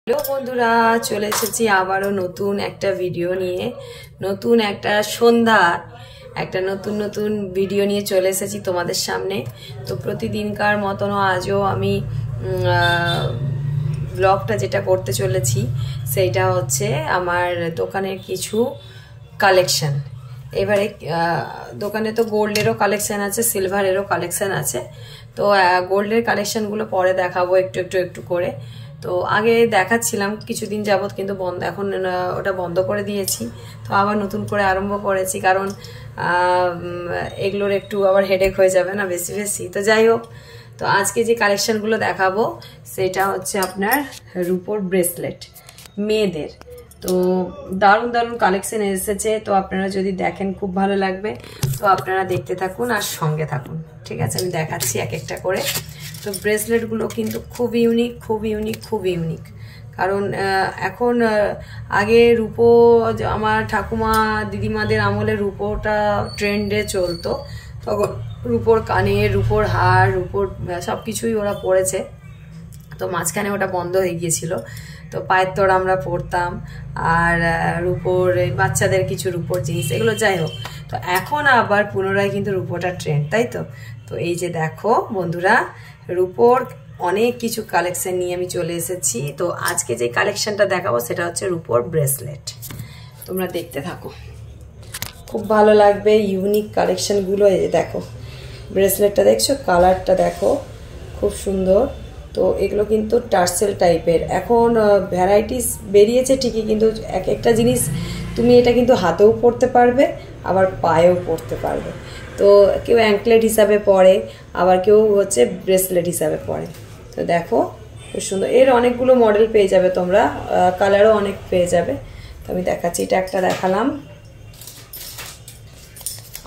Hello বন্ধুরা, চলে এসেছি আবারও নতুন একটা ভিডিও নিয়ে। নতুন একটা সন্ধ্যার একটা নতুন ভিডিও নিয়ে চলে এসেছি তোমাদের সামনে। তো প্রতিদিনকার মতনও আজও আমি ব্লগটা যেটা করতে চলেছি সেইটা হচ্ছে আমার দোকানের কিছু কালেকশন। এবারে দোকানে তো গোল্ডেরও কালেকশন আছে, সিলভারেরও কালেকশন আছে। তো গোল্ডের কালেকশনগুলো পরে দেখাবো একটু করে। তো আগে দেখাচ্ছিলাম কিছুদিন যাবত, কিন্তু এখন ওটা বন্ধ করে দিয়েছি। তো আবার নতুন করে আরম্ভ করেছি, কারণ এগুলোর একটু আবার হেডেক হয়ে যাবে না বেশি। তো যাই হোক, তো আজকে যে কালেকশনগুলো দেখাবো সেটা হচ্ছে আপনার রূপোর ব্রেসলেট মেয়েদের। তো দারুণ কালেকশন এসেছে। তো আপনারা যদি দেখেন খুব ভালো লাগবে। তো আপনারা দেখতে থাকুন আর সঙ্গে থাকুন, ঠিক আছে? আমি দেখাচ্ছি এক একটা করে। তো ব্রেসলেটগুলো কিন্তু খুব ইউনিক। কারণ এখন আগে রূপো, আমার ঠাকুমা দিদিমাদের আমলে রূপোটা ট্রেন্ডে চলতো। তখন রূপোর কানে, রূপোর হার, রূপোর সব কিছুই ওরা পরেছে। তো মাঝখানে ওটা বন্ধ হয়ে গিয়েছিল। তো পায়ের তোড় আমরা পরতাম, আর রূপোর বাচ্চাদের কিছু রূপোর জিনিস, এগুলো যাই হোক। তো এখন আবার পুনরায় কিন্তু রূপোটা ট্রেন্ড, তাই তো? তো এই যে দেখো বন্ধুরা, রূপোর অনেক কিছু কালেকশন নিয়ে আমি চলে এসেছি। তো আজকে যে কালেকশনটা দেখাবো সেটা হচ্ছে রূপোর ব্রেসলেট। তোমরা দেখতে থাকো, খুব ভালো লাগবে। ইউনিক কালেকশনগুলো এই দেখো, ব্রেসলেটটা দেখছো, কালারটা দেখো, খুব সুন্দর। তো এগুলো কিন্তু টার্সেল টাইপের। এখন ভ্যারাইটিস বেরিয়েছে ঠিকই, কিন্তু এক একটা জিনিস তুমি এটা কিন্তু হাতেও পরতে পারবে, আবার পায়েও পরতে পারবে। তো কেউ অ্যাঙ্কলেট হিসাবে পরে, আবার কেউ হচ্ছে ব্রেসলেট হিসাবে পরে। তো দেখো খুব সুন্দর। এর অনেকগুলো মডেল পেয়ে যাবে তোমরা, কালারও অনেক পেয়ে যাবে। তো আমি দেখাচ্ছি, এটা একটা দেখালাম,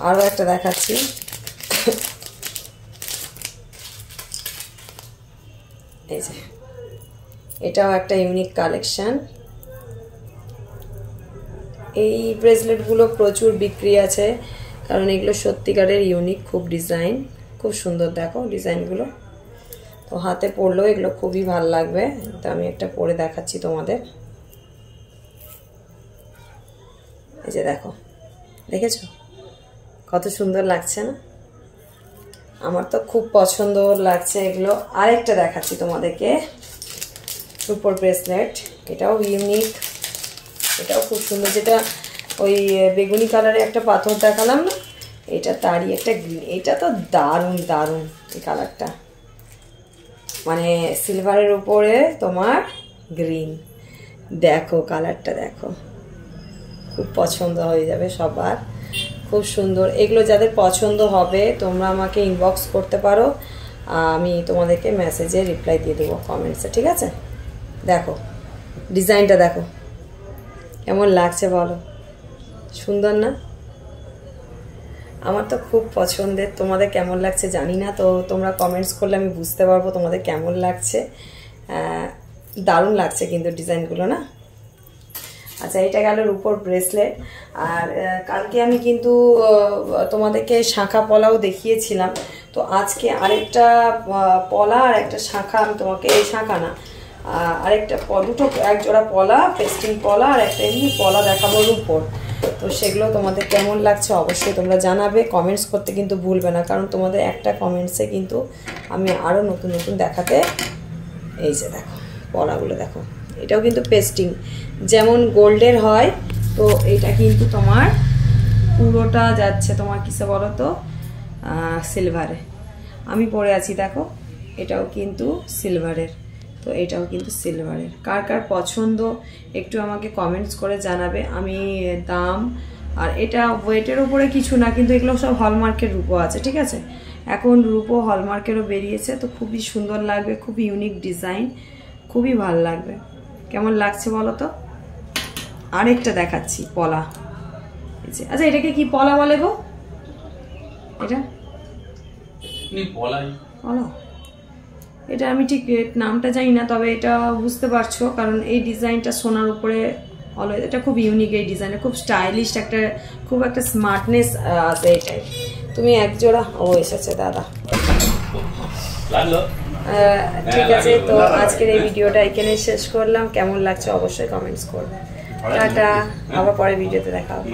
আরও একটা দেখাচ্ছি। এই যে এটাও একটা ইউনিক কালেকশন। এই ব্রেসলেটগুলো প্রচুর বিক্রি আছে, কারণ এগুলো সত্যিকারের ইউনিক, খুব ডিজাইন, খুব সুন্দর। দেখো ডিজাইনগুলো, তো হাতে পরলেও এগুলো খুবই ভালো লাগবে। তো আমি একটা পরে দেখাচ্ছি তোমাদের। এই যে দেখো, দেখেছো কত সুন্দর লাগছে না? আমার তো খুব পছন্দ লাগছে এগুলো। আরেকটা দেখাচ্ছি তোমাদেরকে, রূপোর ব্রেসলেট। এটাও ইউনিক, এটাও খুব সুন্দর। যেটা ওই বেগুনি কালারে একটা পাথর দেখালাম না, এটা তারই একটা গ্রিন। এটা তো দারুণ এই কালারটা, মানে সিলভারের উপরে তোমার গ্রিন। দেখো কালারটা দেখো, খুব পছন্দ হয়ে যাবে সবার, খুব সুন্দর। এগুলো যাদের পছন্দ হবে তোমরা আমাকে ইনবক্স করতে পারো, আমি তোমাদেরকে মেসেজে রিপ্লাই দিয়ে দেবো কমেন্টসে, ঠিক আছে? দেখো ডিজাইনটা দেখো কেমন লাগছে বলো, সুন্দর না? আমার তো খুব পছন্দের। তোমাদের কেমন লাগছে জানি না, তো তোমরা কমেন্টস করলে আমি বুঝতে পারবো তোমাদের কেমন লাগছে। দারুণ লাগছে কিন্তু ডিজাইনগুলো, না? আচ্ছা, এটা গেল রূপোর ব্রেসলেট। আর কালকে আমি কিন্তু তোমাদেরকে শাঁখা পলাও দেখিয়েছিলাম। তো আজকে আরেকটা পলা আর একটা শাঁখা আমি তোমাকে, এই শাঁখা না, আরেকটা দুটো, এক জোড়া পলা, পেস্টিং পলা আর একটা এমনি পলা দেখাবো রূপোর। তো সেগুলো তোমাদের কেমন লাগছে অবশ্যই তোমরা জানাবে, কমেন্টস করতে কিন্তু ভুলবে না, কারণ তোমাদের একটা কমেন্টসে কিন্তু আমি আরও নতুন দেখাতে। এই যে দেখো পলাগুলো দেখো, এটাও কিন্তু পেস্টিং, যেমন গোল্ডের হয়। তো এটা কিন্তু তোমার পুরোটা যাচ্ছে তোমার কিসে বলো তো, সিলভারে। আমি পরে আছি দেখো, এটাও কিন্তু সিলভারের। তো এটাও কিন্তু সিলভারের। কার কার পছন্দ একটু আমাকে কমেন্টস করে জানাবে। আমি দাম আর এটা ওয়েটের উপরে কিছু না, কিন্তু এগুলো সব হলমার্কের রূপো আছে, ঠিক আছে? এখন রূপো হলমার্কেরও বেরিয়েছে, তো খুবই সুন্দর লাগবে, খুব ইউনিক ডিজাইন, খুবই ভালো লাগবে। কেমন লাগছে বলো তো? আরেকটা দেখাচ্ছি পলা। আচ্ছা, এটাকে কি পলা বলে গো? এটা পলা, এটা আমি ঠিক নামটা জানি না, তবে এটা বুঝতে পারছো, কারণ এই ডিজাইনটা সোনার উপরে অলওয়েজ, এটা খুব ইউনিক এই ডিজাইনটা, খুব স্টাইলিশ, একটা খুব একটা স্মার্টনেস আছে এটাই। তুমি এক জোড়া, ও এসেছে দাদা, ঠিক আছে, তো আজকের এই ভিডিওটা এখানে শেষ করলাম। কেমন লাগছে অবশ্যই কমেন্টস করবে। টাটা, আবার পরে ভিডিওতে দেখা হবে।